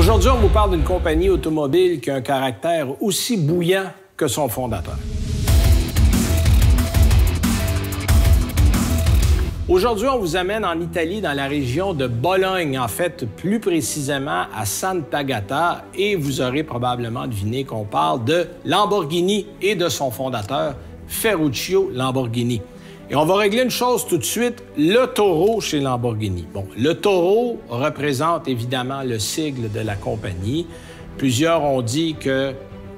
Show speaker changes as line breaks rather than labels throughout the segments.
Aujourd'hui, on vous parle d'une compagnie automobile qui a un caractère aussi bouillant que son fondateur. Aujourd'hui, on vous amène en Italie, dans la région de Bologne, en fait, plus précisément à Sant'Agata, et vous aurez probablement deviné qu'on parle de Lamborghini et de son fondateur, Ferruccio Lamborghini. Et on va régler une chose tout de suite, le taureau chez Lamborghini. Bon, le taureau représente évidemment le sigle de la compagnie. Plusieurs ont dit que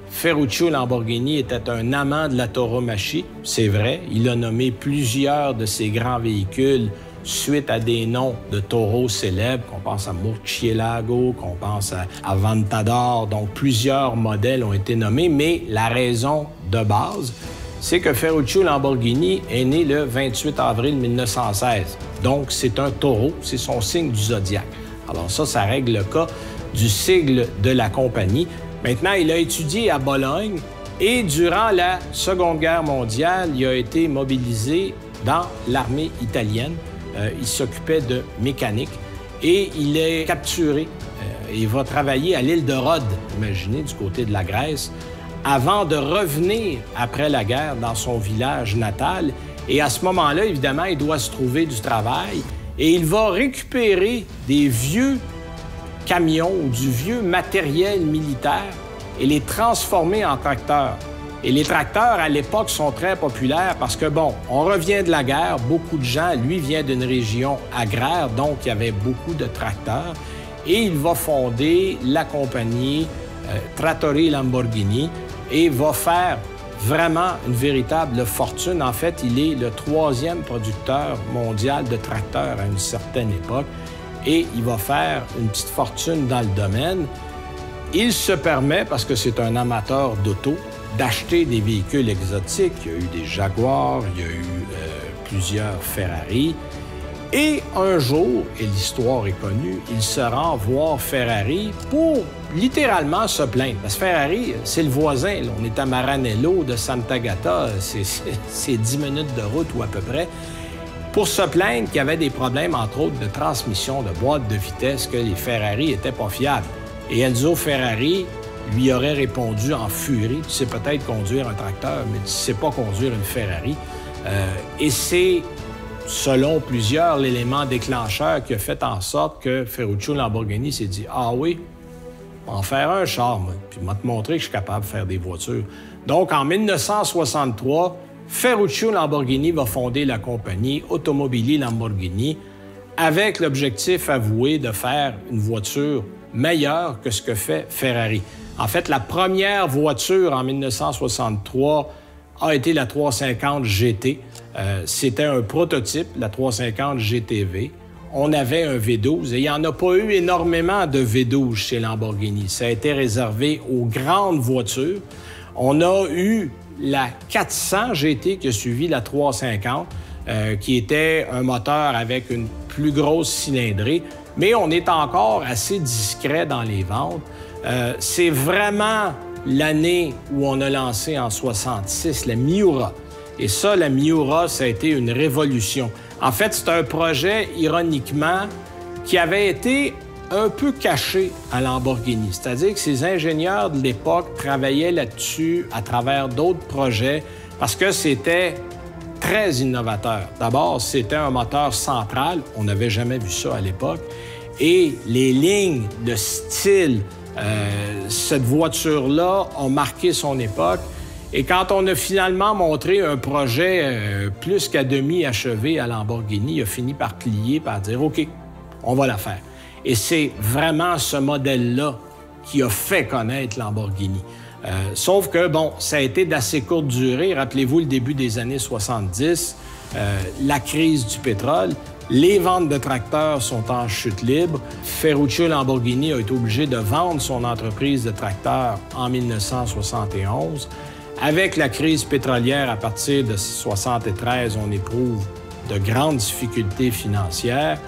Ferruccio Lamborghini était un amant de la tauromachie. C'est vrai, il a nommé plusieurs de ses grands véhicules suite à des noms de taureaux célèbres, qu'on pense à Murcielago, qu'on pense à Aventador. Donc, plusieurs modèles ont été nommés, mais la raison de base, c'est que Ferruccio Lamborghini est né le 28 avril 1916. Donc, c'est un taureau, c'est son signe du zodiaque. Alors ça règle le cas du sigle de la compagnie. Maintenant, il a étudié à Bologne et durant la Seconde Guerre mondiale, il a été mobilisé dans l'armée italienne. Il s'occupait de mécanique et il est capturé. Il va travailler à l'île de Rhodes, imaginez, du côté de la Grèce, avant de revenir après la guerre dans son village natal. Et à ce moment-là, évidemment, il doit se trouver du travail et il va récupérer des vieux camions ou du vieux matériel militaire et les transformer en tracteurs. Et les tracteurs, à l'époque, sont très populaires parce que, bon, on revient de la guerre, beaucoup de gens, lui vient d'une région agraire, donc il y avait beaucoup de tracteurs, et il va fonder la compagnie Trattori Lamborghini et va faire vraiment une véritable fortune. En fait, il est le 3e producteur mondial de tracteurs à une certaine époque et il va faire une petite fortune dans le domaine. Il se permet, parce que c'est un amateur d'auto, d'acheter des véhicules exotiques. Il y a eu des Jaguars, il y a eu plusieurs Ferrari. Et un jour, et l'histoire est connue, il se rend voir Ferrari pour littéralement se plaindre. Parce que Ferrari, c'est le voisin. Là. On est à Maranello de Sant'Agata, c'est 10 minutes de route ou à peu près, pour se plaindre qu'il y avait des problèmes, entre autres, de transmission, de boîte de vitesse, que les Ferrari n'étaient pas fiables. Et Enzo Ferrari lui aurait répondu en furie, « Tu sais peut-être conduire un tracteur, mais tu ne sais pas conduire une Ferrari. » Et c'est, selon plusieurs, l'élément déclencheur qui a fait en sorte que Ferruccio Lamborghini s'est dit « Ah oui, en faire un char, puis m'a te montrer que je suis capable de faire des voitures. » Donc, en 1963, Ferruccio Lamborghini va fonder la compagnie Automobili Lamborghini avec l'objectif avoué de faire une voiture meilleure que ce que fait Ferrari. En fait, la première voiture en 1963 a été la 350 GT. C'était un prototype, la 350 GTV. On avait un V12 et il n'y en a pas eu énormément de V12 chez Lamborghini. Ça a été réservé aux grandes voitures. On a eu la 400 GT qui a suivi la 350, qui était un moteur avec une plus grosse cylindrée, mais on est encore assez discret dans les ventes. C'est vraiment l'année où on a lancé en 66 la Miura. Et ça, la Miura, ça a été une révolution. En fait, c'est un projet, ironiquement, qui avait été un peu caché à Lamborghini. C'est-à-dire que ces ingénieurs de l'époque travaillaient là-dessus à travers d'autres projets parce que c'était très innovateur. D'abord, c'était un moteur central. On n'avait jamais vu ça à l'époque. Et les lignes, le style, cette voiture-là a marqué son époque. Et quand on a finalement montré un projet plus qu'à demi achevé à Lamborghini, il a fini par plier, par dire « OK, on va la faire ». Et c'est vraiment ce modèle-là qui a fait connaître Lamborghini. Sauf que, bon, ça a été d'assez courte durée. Rappelez-vous, le début des années 70, la crise du pétrole, les ventes de tracteurs sont en chute libre. Ferruccio Lamborghini a été obligé de vendre son entreprise de tracteurs en 1971. Avec la crise pétrolière, à partir de 1973, on éprouve de grandes difficultés financières.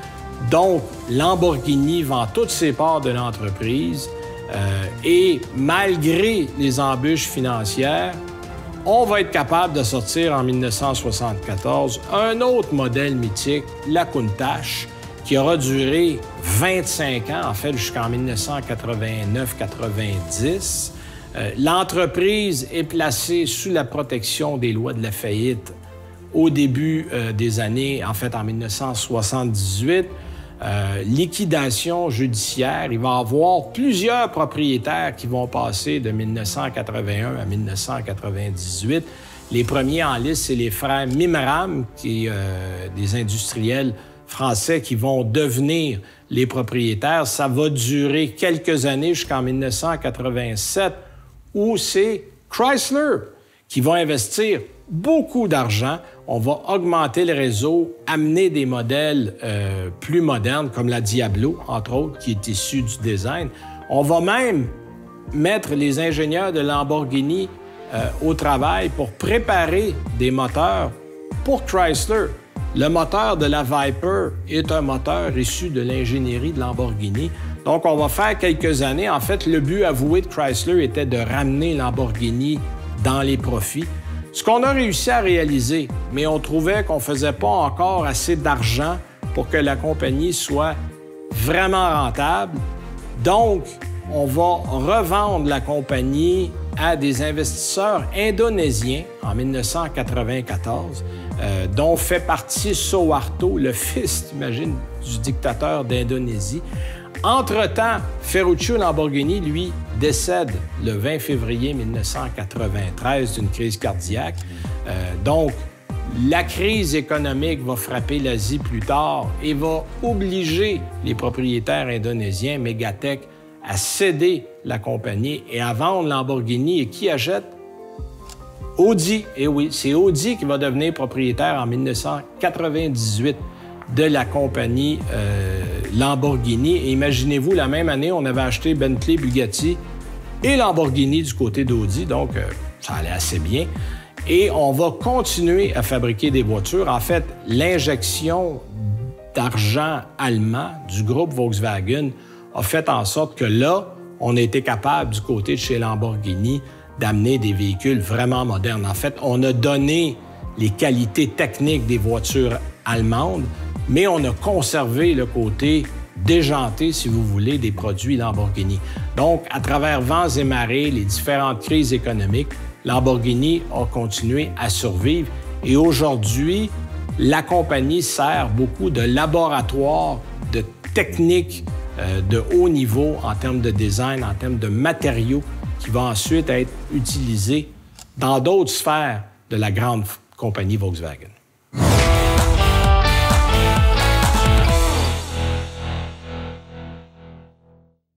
Donc, Lamborghini vend toutes ses parts de l'entreprise et malgré les embûches financières, on va être capable de sortir en 1974 un autre modèle mythique, la Countach, qui aura duré 25 ans, en fait, jusqu'en 1989-90. L'entreprise est placée sous la protection des lois de la faillite au début des années, en fait, en 1978. Liquidation judiciaire. Il va y avoir plusieurs propriétaires qui vont passer de 1981 à 1998. Les premiers en liste, c'est les frères Mimram, des industriels français qui vont devenir les propriétaires. Ça va durer quelques années jusqu'en 1987, où c'est Chrysler qui va investir beaucoup d'argent. On va augmenter le réseau, amener des modèles plus modernes, comme la Diablo, entre autres, qui est issue du design. On va même mettre les ingénieurs de Lamborghini au travail pour préparer des moteurs pour Chrysler. Le moteur de la Viper est un moteur issu de l'ingénierie de Lamborghini. Donc, on va faire quelques années. En fait, le but avoué de Chrysler était de ramener Lamborghini dans les profits. Ce qu'on a réussi à réaliser, mais on trouvait qu'on ne faisait pas encore assez d'argent pour que la compagnie soit vraiment rentable. Donc, on va revendre la compagnie à des investisseurs indonésiens en 1994, dont fait partie Soeharto, le fils, t'imagines, du dictateur d'Indonésie. Entre-temps, Ferruccio Lamborghini, lui, décède le 20 février 1993 d'une crise cardiaque. Donc, la crise économique va frapper l'Asie plus tard et va obliger les propriétaires indonésiens, Megatech, à céder la compagnie et à vendre Lamborghini. Et qui achète? Audi. Et oui, c'est Audi qui va devenir propriétaire en 1998 de la compagnie Lamborghini. Et imaginez-vous, la même année, on avait acheté Bentley, Bugatti et Lamborghini du côté d'Audi. Donc, ça allait assez bien. Et on va continuer à fabriquer des voitures. En fait, l'injection d'argent allemand du groupe Volkswagen a fait en sorte que là, on a été capable, du côté de chez Lamborghini, d'amener des véhicules vraiment modernes. En fait, on a donné les qualités techniques des voitures allemandes, mais on a conservé le côté déjanté, si vous voulez, des produits Lamborghini. Donc, à travers vents et marées, les différentes crises économiques, Lamborghini a continué à survivre. Et aujourd'hui, la compagnie sert beaucoup de laboratoire de techniques de haut niveau en termes de design, en termes de matériaux qui vont ensuite être utilisés dans d'autres sphères de la grande compagnie Volkswagen.